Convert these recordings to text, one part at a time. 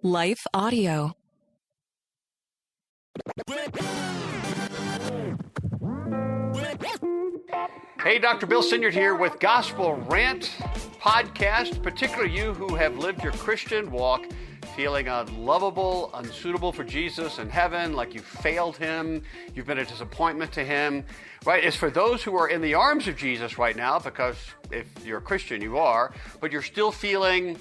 Life Audio. Hey, Dr. Bill Sinyard here with Gospel Rant Podcast, particularly you who have lived your Christian walk feeling unlovable, unsuitable for Jesus in heaven, like you failed him, you've been a disappointment to him, right? It's for those who are in the arms of Jesus right now, because if you're a Christian, you are, but you're still feeling,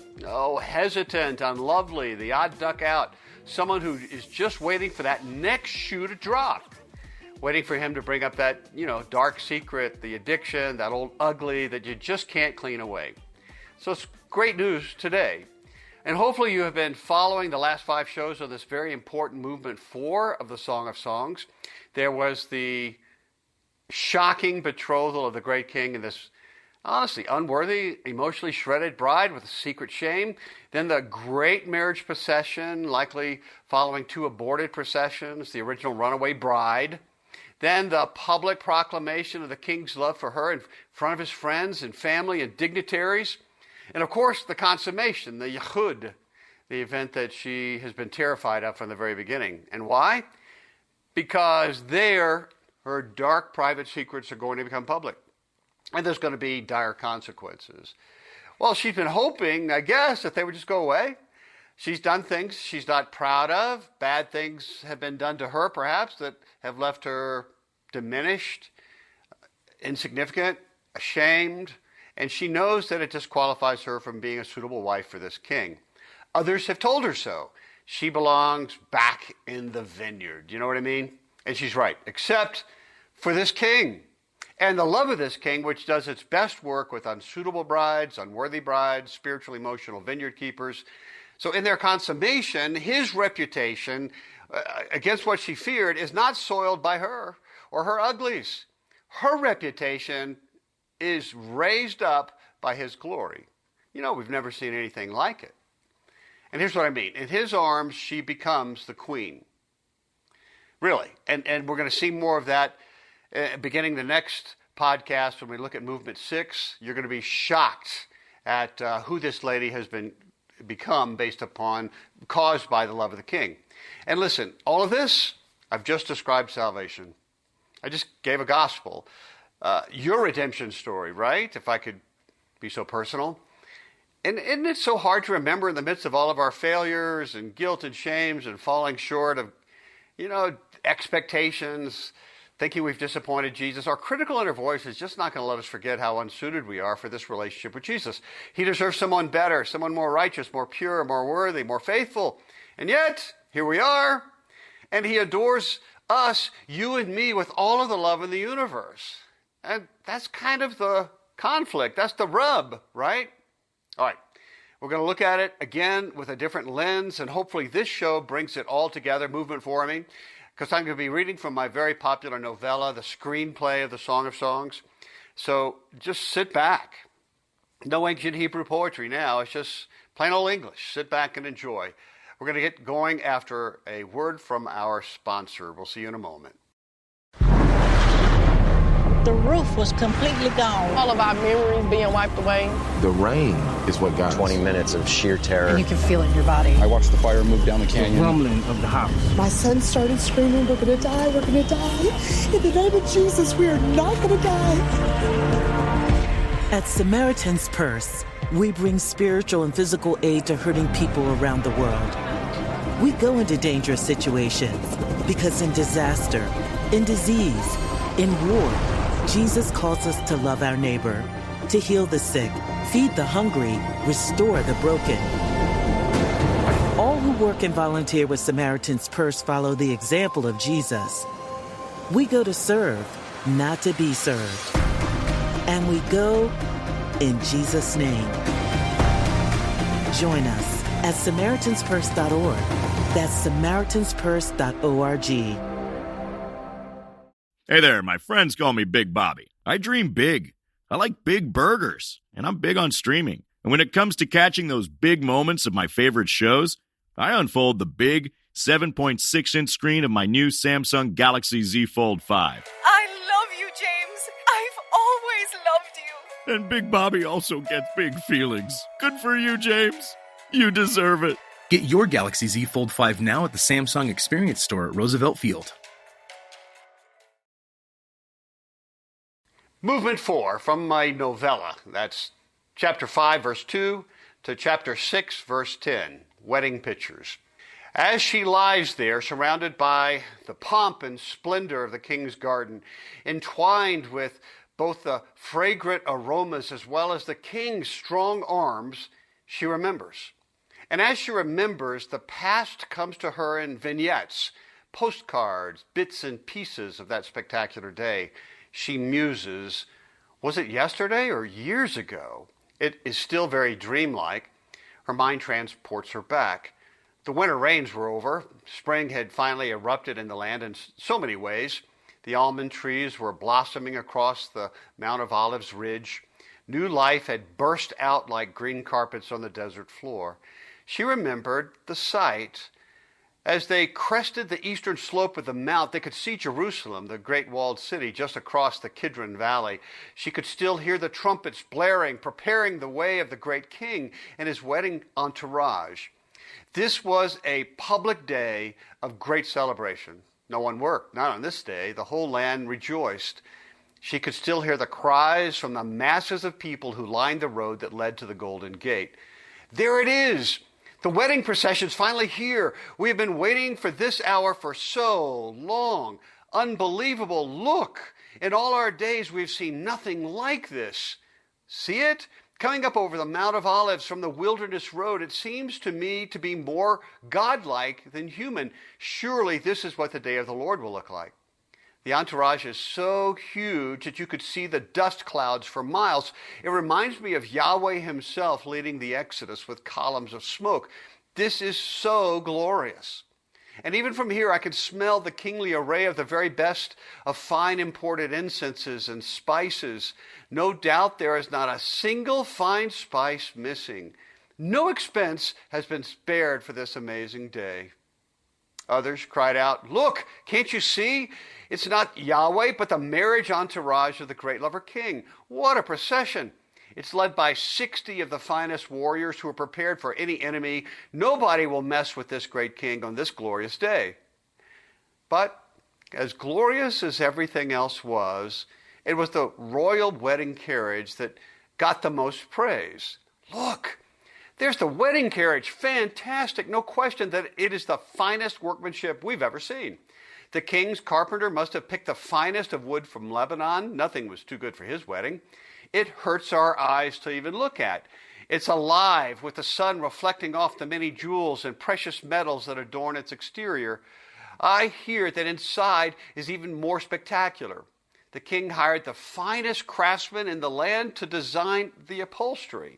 hesitant, unlovely, the odd duck out, someone who is just waiting for that next shoe to drop, waiting for him to bring up that, dark secret, the addiction, that old ugly that you just can't clean away. So it's great news today. And hopefully you have been following the last 5 shows of this very important movement 4 of the Song of Songs. There was the shocking betrothal of the great king and this honestly unworthy, emotionally shredded bride with a secret shame. Then the great marriage procession, likely following 2 aborted processions, the original runaway bride. Then the public proclamation of the king's love for her in front of his friends and family and dignitaries. And of course, the consummation, the Yachud, the event that she has been terrified of from the very beginning. And why? Because there, her dark private secrets are going to become public. And there's going to be dire consequences. Well, she's been hoping, I guess, that they would just go away. She's done things she's not proud of. Bad things have been done to her, perhaps, that have left her diminished, insignificant, ashamed. And she knows that it disqualifies her from being a suitable wife for this king. Others have told her so. She belongs back in the vineyard. You know what I mean? And she's right, except for this king. And the love of this king, which does its best work with unsuitable brides, unworthy brides, spiritual, emotional vineyard keepers. So in their consummation, his reputation against what she feared is not soiled by her or her uglies. Her reputation is raised up by his glory. We've never seen anything like it. And here's what I mean. In his arms, she becomes the queen. Really. And we're going to see more of that beginning the next podcast when we look at Movement 6. You're going to be shocked at who this lady has become caused by the love of the king. And listen, all of this, I've just described salvation. I just gave a gospel. Your redemption story, right? If I could be so personal. And isn't it so hard to remember in the midst of all of our failures and guilt and shames and falling short of, expectations, thinking we've disappointed Jesus? Our critical inner voice is just not going to let us forget how unsuited we are for this relationship with Jesus. He deserves someone better, someone more righteous, more pure, more worthy, more faithful. And yet, here we are, and he adores us, you and me, with all of the love in the universe. And that's kind of the conflict. That's the rub, right? All right. We're going to look at it again with a different lens, and hopefully this show brings it all together, movement for me, because I'm going to be reading from my very popular novella, the screenplay of the Song of Songs. So just sit back. No ancient Hebrew poetry now. It's just plain old English. Sit back and enjoy. We're going to get going after a word from our sponsor. We'll see you in a moment. The roof was completely gone. All of our memories being wiped away. The rain is what got 20 minutes of sheer terror. And you can feel it in your body. I watched the fire move down the canyon. The rumbling of the house. My son started screaming, we're going to die, we're going to die. In the name of Jesus, we are not going to die. At Samaritan's Purse, we bring spiritual and physical aid to hurting people around the world. We go into dangerous situations because in disaster, in disease, in war, Jesus calls us to love our neighbor, to heal the sick, feed the hungry, restore the broken. All who work and volunteer with Samaritan's Purse follow the example of Jesus. We go to serve, not to be served. And we go in Jesus' name. Join us at SamaritansPurse.org. That's SamaritansPurse.org. Hey there, my friends call me Big Bobby. I dream big. I like big burgers, and I'm big on streaming. And when it comes to catching those big moments of my favorite shows, I unfold the big 7.6-inch screen of my new Samsung Galaxy Z Fold 5. I love you, James. I've always loved you. And Big Bobby also gets big feelings. Good for you, James. You deserve it. Get your Galaxy Z Fold 5 now at the Samsung Experience Store at Roosevelt Field. Movement 4 from my novella. That's chapter 5, verse 2 to chapter 6, verse 10, Wedding Pictures. As she lies there, surrounded by the pomp and splendor of the king's garden, entwined with both the fragrant aromas as well as the king's strong arms, she remembers. And as she remembers, the past comes to her in vignettes, postcards, bits and pieces of that spectacular day. She muses, was it yesterday or years ago? It is still very dreamlike. Her mind transports her back. The winter rains were over. Spring had finally erupted in the land in so many ways. The almond trees were blossoming across the Mount of Olives ridge. New life had burst out like green carpets on the desert floor. She remembered the sight. As they crested the eastern slope of the mount, they could see Jerusalem, the great walled city, just across the Kidron Valley. She could still hear the trumpets blaring, preparing the way of the great king and his wedding entourage. This was a public day of great celebration. No one worked, not on this day. The whole land rejoiced. She could still hear the cries from the masses of people who lined the road that led to the Golden Gate. There it is! The wedding procession's finally here. We have been waiting for this hour for so long. Unbelievable. Look, in all our days we've seen nothing like this. See it? Coming up over the Mount of Olives from the wilderness road, it seems to me to be more godlike than human. Surely this is what the day of the Lord will look like. The entourage is so huge that you could see the dust clouds for miles. It reminds me of Yahweh himself leading the Exodus with columns of smoke. This is so glorious. And even from here, I can smell the kingly array of the very best of fine imported incenses and spices. No doubt there is not a single fine spice missing. No expense has been spared for this amazing day. Others cried out, "Look, can't you see? It's not Yahweh, but the marriage entourage of the great lover king. What a procession! It's led by 60 of the finest warriors who are prepared for any enemy. Nobody will mess with this great king on this glorious day." But as glorious as everything else was, it was the royal wedding carriage that got the most praise. Look! There's the wedding carriage. Fantastic. No question that it is the finest workmanship we've ever seen. The king's carpenter must have picked the finest of wood from Lebanon. Nothing was too good for his wedding. It hurts our eyes to even look at. It's alive with the sun reflecting off the many jewels and precious metals that adorn its exterior. I hear that inside is even more spectacular. The king hired the finest craftsmen in the land to design the upholstery.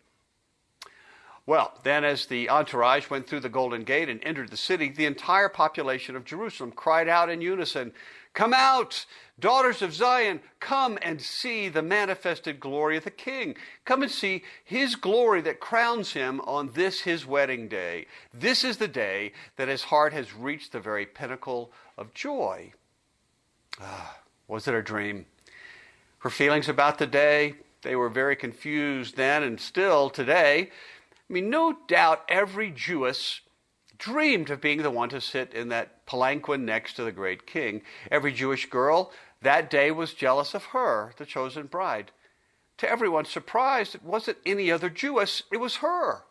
Well, then as the entourage went through the Golden Gate and entered the city, the entire population of Jerusalem cried out in unison, "Come out, daughters of Zion, come and see the manifested glory of the King. Come and see his glory that crowns him on this his wedding day. This is the day that his heart has reached the very pinnacle of joy." Was it a dream? Her feelings about the day, they were very confused then and still today. I mean, no doubt every Jewess dreamed of being the one to sit in that palanquin next to the great king. Every Jewish girl that day was jealous of her, the chosen bride. To everyone's surprise, it wasn't any other Jewess, it was her.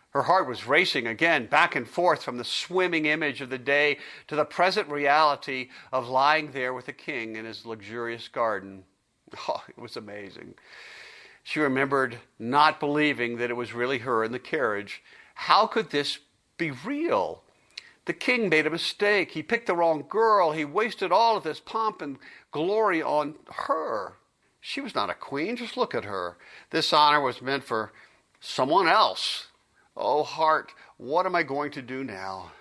Her heart was racing again, back and forth from the swimming image of the day to the present reality of lying there with the king in his luxurious garden. Oh, it was amazing. She remembered not believing that it was really her in the carriage. How could this be real? The king made a mistake. He picked the wrong girl. He wasted all of this pomp and glory on her. She was not a queen. Just look at her. This honor was meant for someone else. Oh, heart, what am I going to do now?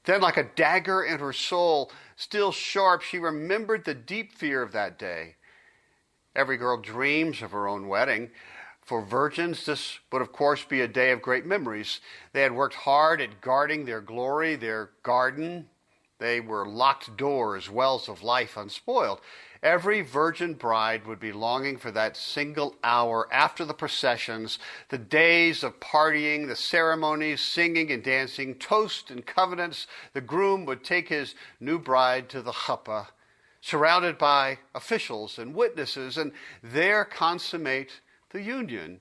Then, like a dagger in her soul, still sharp, she remembered the deep fear of that day. Every girl dreams of her own wedding. For virgins, this would, of course, be a day of great memories. They had worked hard at guarding their glory, their garden. They were locked doors, wells of life unspoiled. Every virgin bride would be longing for that single hour after the processions, the days of partying, the ceremonies, singing and dancing, toasts and covenants. The groom would take his new bride to the chuppah, surrounded by officials and witnesses, and there consummate the union.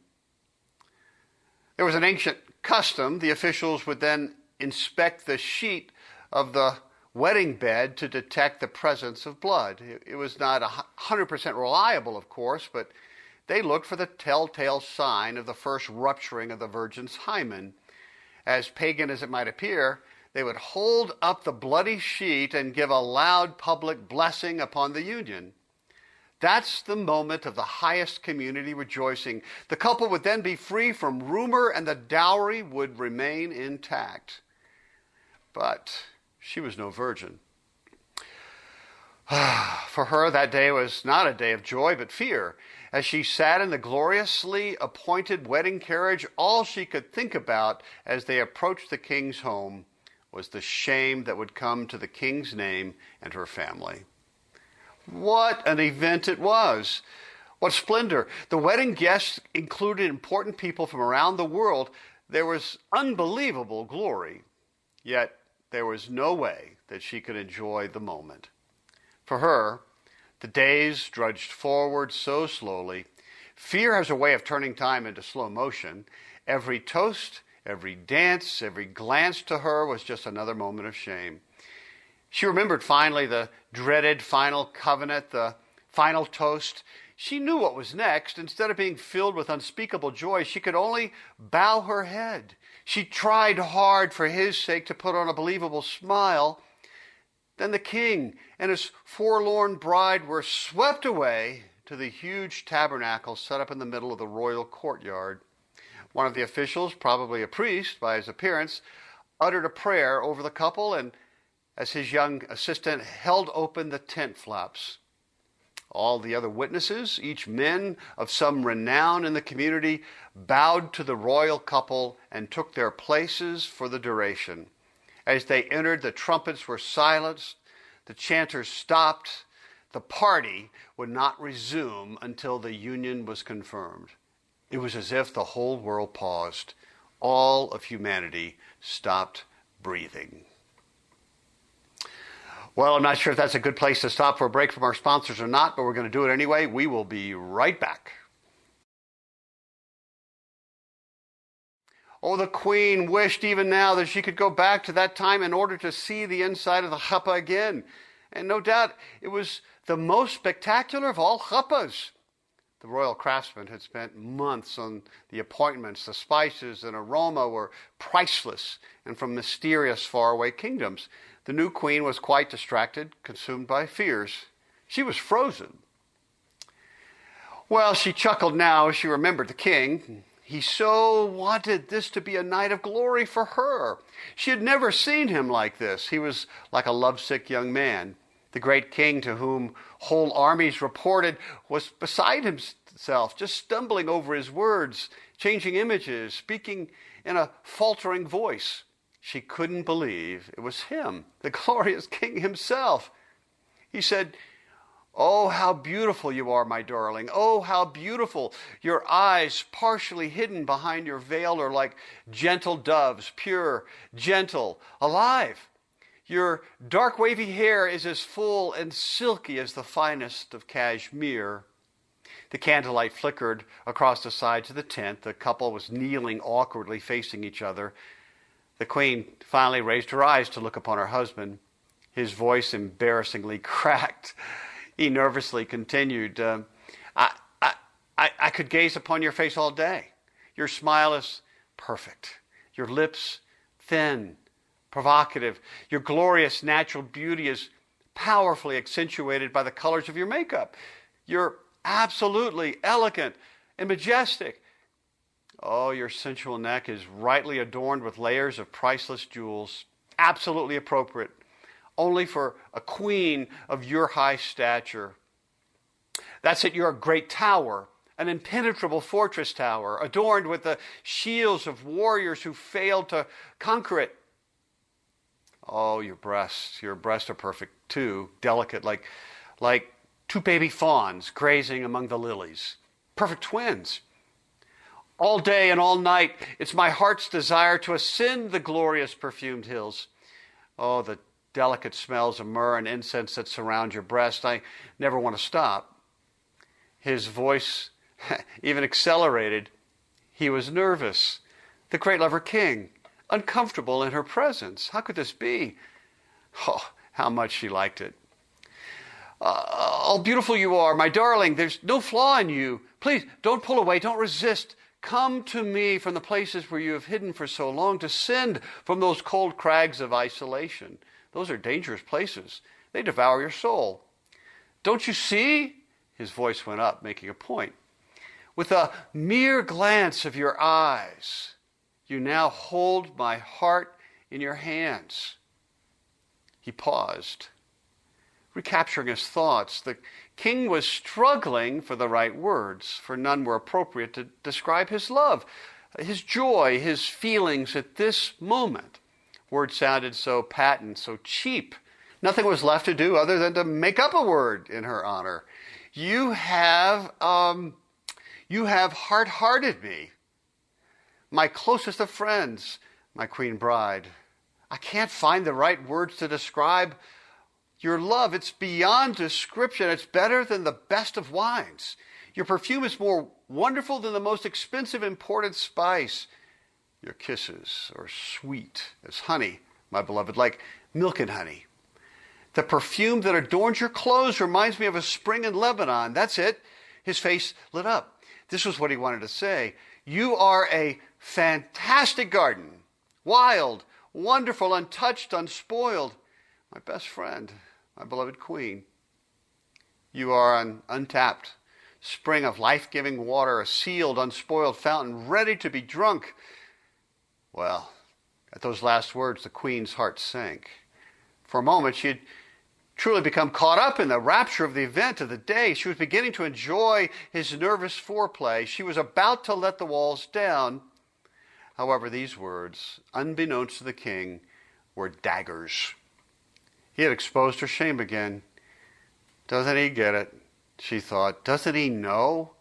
There was an ancient custom. The officials would then inspect the sheet of the wedding bed to detect the presence of blood. It was not 100% reliable, of course, but they looked for the telltale sign of the first rupturing of the virgin's hymen. As pagan as it might appear, they would hold up the bloody sheet and give a loud public blessing upon the union. That's the moment of the highest community rejoicing. The couple would then be free from rumor and the dowry would remain intact. But she was no virgin. For her, that day was not a day of joy, but fear. As she sat in the gloriously appointed wedding carriage, all she could think about as they approached the king's home was the shame that would come to the king's name and her family. What an event it was! What splendor! The wedding guests included important people from around the world. There was unbelievable glory. Yet there was no way that she could enjoy the moment. For her, the days drudged forward so slowly. Fear has a way of turning time into slow motion. Every toast, every dance, every glance to her was just another moment of shame. She remembered finally the dreaded final covenant, the final toast. She knew what was next. Instead of being filled with unspeakable joy, she could only bow her head. She tried hard for his sake to put on a believable smile. Then the king and his forlorn bride were swept away to the huge tabernacle set up in the middle of the royal courtyard. One of the officials, probably a priest by his appearance, uttered a prayer over the couple, and as his young assistant held open the tent flaps, all the other witnesses, each men of some renown in the community, bowed to the royal couple and took their places for the duration. As they entered, the trumpets were silenced, the chanters stopped. The party would not resume until the union was confirmed. It was as if the whole world paused. All of humanity stopped breathing. Well, I'm not sure if that's a good place to stop for a break from our sponsors or not, but we're going to do it anyway. We will be right back. Oh, the queen wished even now that she could go back to that time in order to see the inside of the chuppah again. And no doubt it was the most spectacular of all chuppahs. The royal craftsmen had spent months on the appointments. The spices and aroma were priceless and from mysterious faraway kingdoms. The new queen was quite distracted, consumed by fears. She was frozen. Well, she chuckled now as she remembered the king. He so wanted this to be a night of glory for her. She had never seen him like this. He was like a lovesick young man. The great king, to whom whole armies reported, was beside himself, just stumbling over his words, changing images, speaking in a faltering voice. She couldn't believe it was him, the glorious king himself. He said, "Oh, how beautiful you are, my darling. Oh, how beautiful. Your eyes, partially hidden behind your veil, are like gentle doves, pure, gentle, alive. Your dark wavy hair is as full and silky as the finest of cashmere." The candlelight flickered across the sides of the tent. The couple was kneeling awkwardly facing each other. The queen finally raised her eyes to look upon her husband. His voice embarrassingly cracked. He nervously continued, I could gaze upon your face all day. Your smile is perfect. Your lips thin, provocative. Your glorious natural beauty is powerfully accentuated by the colors of your makeup. You're absolutely elegant and majestic. Oh, your sensual neck is rightly adorned with layers of priceless jewels, absolutely appropriate, only for a queen of your high stature. That's it, your great tower, an impenetrable fortress tower, adorned with the shields of warriors who failed to conquer it. Oh, your breasts are perfect too, delicate, like Two baby fawns grazing among the lilies. Perfect twins. All day and all night, it's my heart's desire to ascend the glorious perfumed hills. Oh, the delicate smells of myrrh and incense that surround your breast. I never want to stop. His voice even accelerated. He was nervous. The great lover king, uncomfortable in her presence. How could this be? Oh, how much she liked it. Oh, beautiful you are, my darling. There's no flaw in you. Please, don't pull away. Don't resist. Come to me from the places where you have hidden for so long. Descend from those cold crags of isolation. Those are dangerous places. They devour your soul. Don't you see? His voice went up, making a point. With a mere glance of your eyes, you now hold my heart in your hands. He paused, recapturing his thoughts. The king was struggling for the right words, for none were appropriate to describe his love, his joy, his feelings at this moment. Words sounded so patent, so cheap. Nothing was left to do other than to make up a word in her honor. You have heart-hearted me, my closest of friends, my queen bride. I can't find the right words to describe your love. It's beyond description. It's better than the best of wines. Your perfume is more wonderful than the most expensive imported spice. Your kisses are sweet as honey, my beloved, like milk and honey. The perfume that adorns your clothes reminds me of a spring in Lebanon. That's it. His face lit up. This was what he wanted to say. You are a fantastic garden, wild, wonderful, untouched, unspoiled. My best friend, my beloved queen. You are an untapped spring of life-giving water, a sealed, unspoiled fountain, ready to be drunk. Well, at those last words, the queen's heart sank. For a moment, she had truly become caught up in the rapture of the event of the day. She was beginning to enjoy his nervous foreplay. She was about to let the walls down. However, these words, unbeknownst to the king, were daggers. He had exposed her shame again. Doesn't he get it? She thought. Doesn't he know?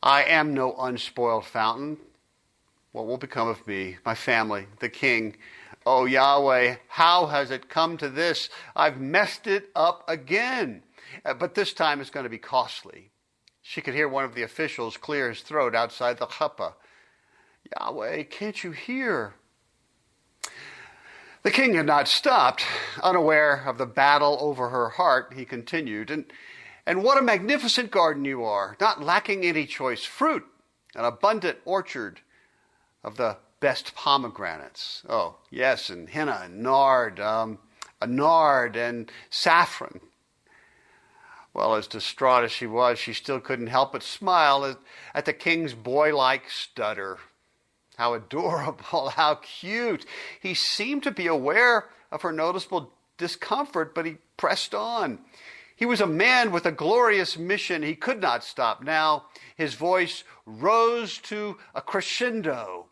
I am no unspoiled fountain. What will become of me, my family, the king? Oh, Yahweh, how has it come to this? I've messed it up again. But this time it's going to be costly. She could hear one of the officials clear his throat outside the chuppah. Yahweh, can't you hear? The king had not stopped. Unaware of the battle over her heart, he continued, And what a magnificent garden you are, not lacking any choice fruit, an abundant orchard of the best pomegranates. Oh, yes, and henna and nard, nard and saffron. Well, as distraught as she was, she still couldn't help but smile at the king's boy-like stutter. How adorable, how cute. He seemed to be aware of her noticeable discomfort, but he pressed on. He was a man with a glorious mission. He could not stop now. His voice rose to a crescendo.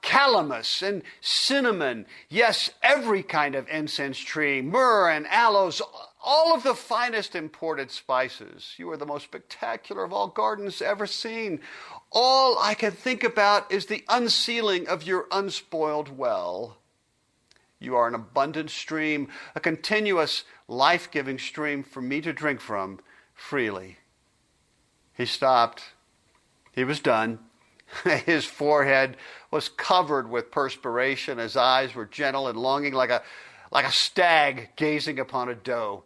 Calamus and cinnamon, yes, every kind of incense tree, myrrh and aloes, all of the finest imported spices. You are the most spectacular of all gardens ever seen. All I can think about is the unsealing of your unspoiled well. You are an abundant stream, a continuous, life-giving stream for me to drink from freely. He stopped. He was done. His forehead was covered with perspiration. His eyes were gentle and longing like a stag gazing upon a doe.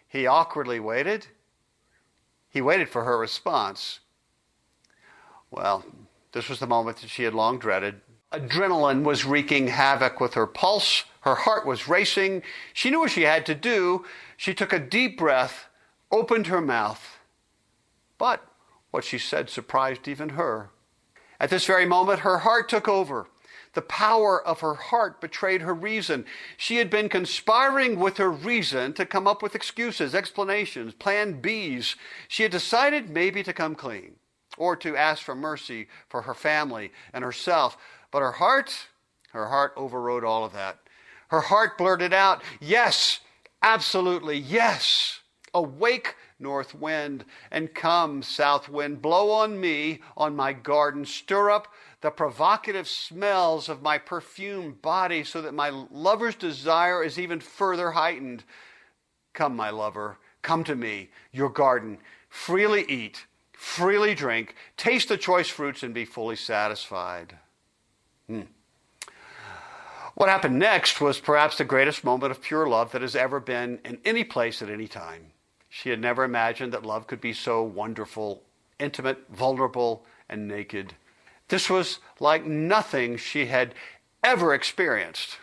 He awkwardly waited. He waited for her response. Well, this was the moment that she had long dreaded. Adrenaline was wreaking havoc with her pulse. Her heart was racing. She knew what she had to do. She took a deep breath, opened her mouth. But what she said surprised even her. At this very moment, her heart took over. The power of her heart betrayed her reason. She had been conspiring with her reason to come up with excuses, explanations, plan Bs. She had decided maybe to come clean or to ask for mercy for her family and herself. But her heart overrode all of that. Her heart blurted out, yes, absolutely, yes. Awake north wind, and come, south wind, blow on me, on my garden, stir up the provocative smells of my perfumed body so that my lover's desire is even further heightened. Come, my lover, come to me, your garden, freely eat, freely drink, taste the choice fruits and be fully satisfied. What happened next was perhaps the greatest moment of pure love that has ever been in any place at any time. She had never imagined that love could be so wonderful, intimate, vulnerable, and naked. This was like nothing she had ever experienced.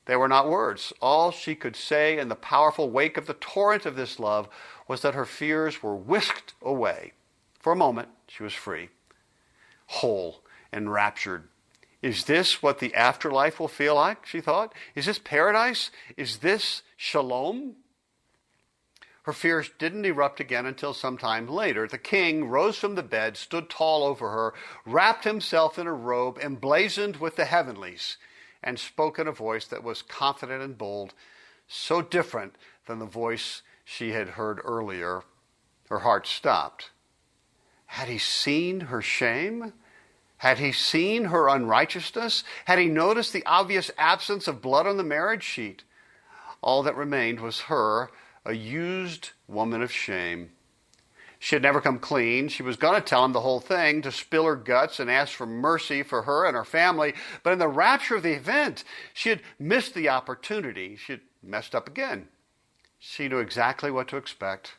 They were not words. All she could say in the powerful wake of the torrent of this love was that her fears were whisked away. For a moment, she was free, whole, enraptured. Is this what the afterlife will feel like, she thought? Is this paradise? Is this shalom? Her fears didn't erupt again until some time later. The king rose from the bed, stood tall over her, wrapped himself in a robe emblazoned with the heavenlies, and spoke in a voice that was confident and bold, so different than the voice she had heard earlier. Her heart stopped. Had he seen her shame? Had he seen her unrighteousness? Had he noticed the obvious absence of blood on the marriage sheet? All that remained was her, a used woman of shame. She had never come clean. She was going to tell him the whole thing, to spill her guts and ask for mercy for her and her family. But in the rapture of the event, she had missed the opportunity. She had messed up again. She knew exactly what to expect.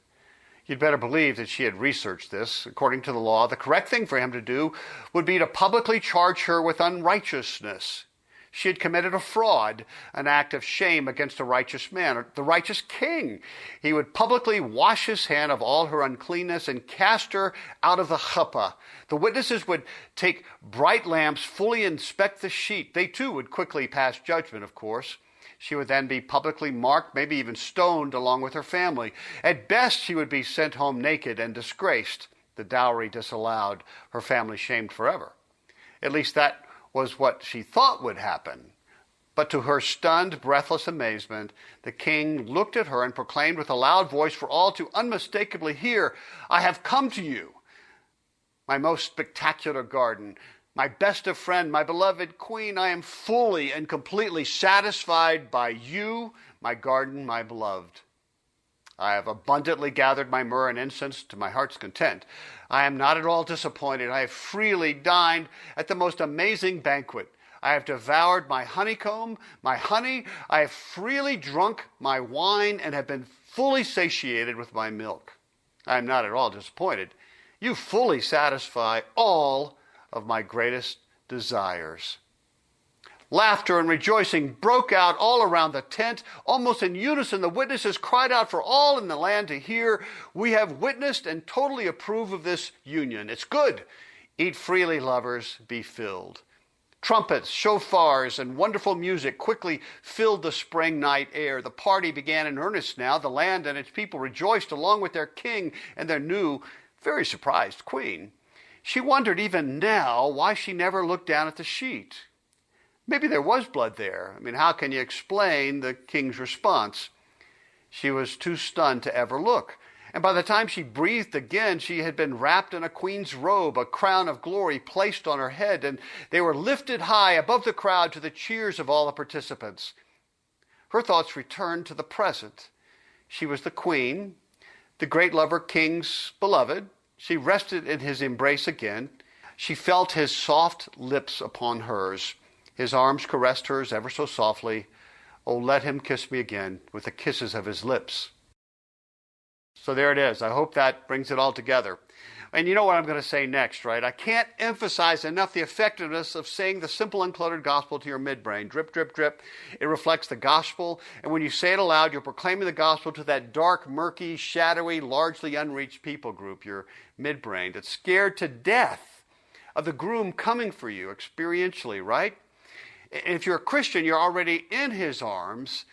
You'd better believe that she had researched this. According to the law, the correct thing for him to do would be to publicly charge her with unrighteousness. She had committed a fraud, an act of shame against a righteous man, the righteous king. He would publicly wash his hand of all her uncleanness and cast her out of the chuppah. The witnesses would take bright lamps, fully inspect the sheet. They too would quickly pass judgment, of course. She would then be publicly marked, maybe even stoned along with her family. At best, she would be sent home naked and disgraced, the dowry disallowed, her family shamed forever. At least that was what she thought would happen. But to her stunned, breathless amazement, the king looked at her and proclaimed with a loud voice for all to unmistakably hear, "I have come to you, my most spectacular garden, my best of friend, my beloved queen. I am fully and completely satisfied by you, my garden, my beloved. I have abundantly gathered my myrrh and incense to my heart's content. I am not at all disappointed. I have freely dined at the most amazing banquet. I have devoured my honeycomb, my honey. I have freely drunk my wine and have been fully satiated with my milk. I am not at all disappointed. You fully satisfy all of my greatest desires." Laughter and rejoicing broke out all around the tent. Almost in unison, the witnesses cried out for all in the land to hear, "We have witnessed and totally approve of this union. It's good. Eat freely, lovers, be filled." Trumpets, shofars, and wonderful music quickly filled the spring night air. The party began in earnest now. The land and its people rejoiced along with their king and their new, very surprised queen. She wondered even now why she never looked down at the sheet. Maybe there was blood there. How can you explain the king's response? She was too stunned to ever look. And by the time she breathed again, she had been wrapped in a queen's robe, a crown of glory placed on her head, and they were lifted high above the crowd to the cheers of all the participants. Her thoughts returned to the present. She was the queen, the great lover king's beloved. She rested in his embrace again. She felt his soft lips upon hers. His arms caressed hers ever so softly. Oh, let him kiss me again with the kisses of his lips. So there it is. I hope that brings it all together. And you know what I'm going to say next, right? I can't emphasize enough the effectiveness of saying the simple, uncluttered gospel to your midbrain. Drip, drip, drip. It reflects the gospel. And when you say it aloud, you're proclaiming the gospel to that dark, murky, shadowy, largely unreached people group, your midbrain, that's scared to death of the groom coming for you experientially, right? If you're a Christian, you're already in his arms,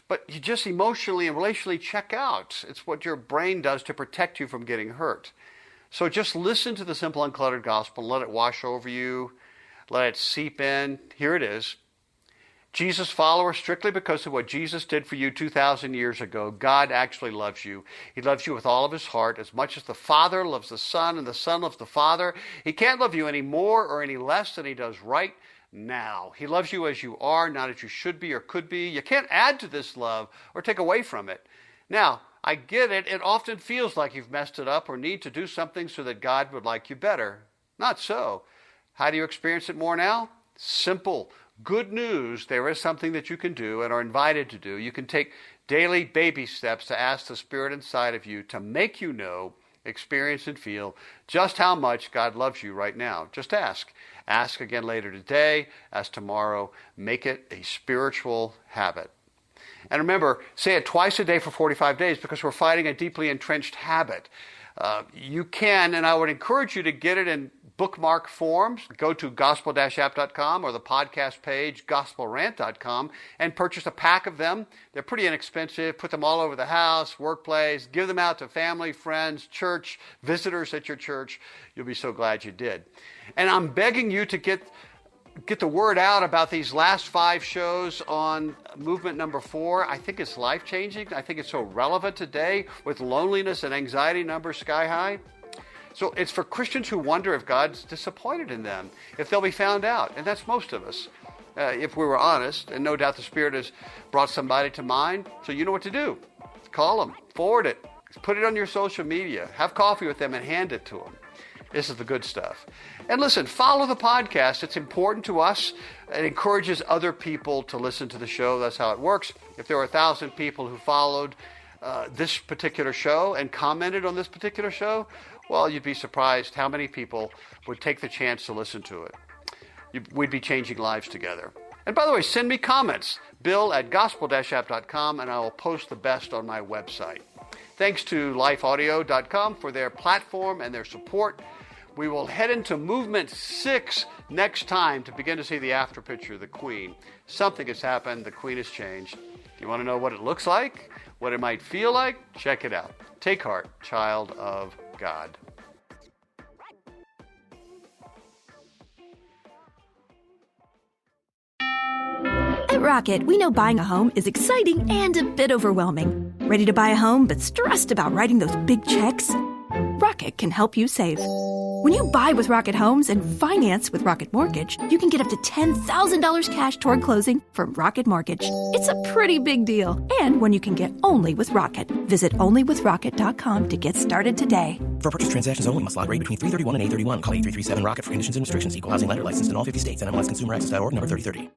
but you just emotionally and relationally check out. It's what your brain does to protect you from getting hurt. So just listen to the simple, uncluttered gospel and let it wash over you. Let it seep in. Here it is. Jesus follower strictly because of what Jesus did for you 2,000 years ago. God actually loves you. He loves you with all of his heart, as much as the Father loves the Son and the Son loves the Father. He can't love you any more or any less than he does right now. He loves you as you are, not as you should be or could be. You can't add to this love or take away from it. Now, I get it. It often feels like you've messed it up or need to do something so that God would like you better. Not so. How do you experience it more now? Simple. Good news, there is something that you can do and are invited to do. You can take daily baby steps to ask the Spirit inside of you to make you know, experience, and feel just how much God loves you right now. Just ask. Ask again later today, ask tomorrow. Make it a spiritual habit. And remember, say it twice a day for 45 days because we're fighting a deeply entrenched habit. You can, and I would encourage you to get it in bookmark forms. Go to gospel-app.com or the podcast page, gospelrant.com, and purchase a pack of them. They're pretty inexpensive. Put them all over the house, workplace. Give them out to family, friends, church, visitors at your church. You'll be so glad you did. And I'm begging you to get the word out about these last 5 shows on movement number 4. I think it's life-changing. I think it's so relevant today with loneliness and anxiety numbers sky high. So it's for Christians who wonder if God's disappointed in them, if they'll be found out. And that's most of us, if we were honest. And no doubt the Spirit has brought somebody to mind. So you know what to do. Call them, forward it, put it on your social media, have coffee with them and hand it to them. This is the good stuff. And listen, follow the podcast. It's important to us. It encourages other people to listen to the show. That's how it works. If there were 1,000 people who followed this particular show and commented on this particular show, well, you'd be surprised how many people would take the chance to listen to it. We'd be changing lives together. And by the way, send me comments. Bill@gospel-app.com, and I will post the best on my website. Thanks to lifeaudio.com for their platform and their support. We will head into movement 6 next time to begin to see the after picture of the Queen. Something has happened. The Queen has changed. You want to know what it looks like? What it might feel like? Check it out. Take heart, child of God. At Rocket, we know buying a home is exciting and a bit overwhelming. Ready to buy a home but stressed about writing those big checks? Rocket can help you save. When you buy with Rocket Homes and finance with Rocket Mortgage, you can get up to $10,000 cash toward closing from Rocket Mortgage. It's a pretty big deal, and one you can get only with Rocket. Visit onlywithrocket.com to get started today. For purchase transactions only, must log rate between 331 and 831. Call 8337-ROCKET for conditions and restrictions. Equal housing lender licensed in all 50 states. NMLSconsumeraccess.org, number 3030.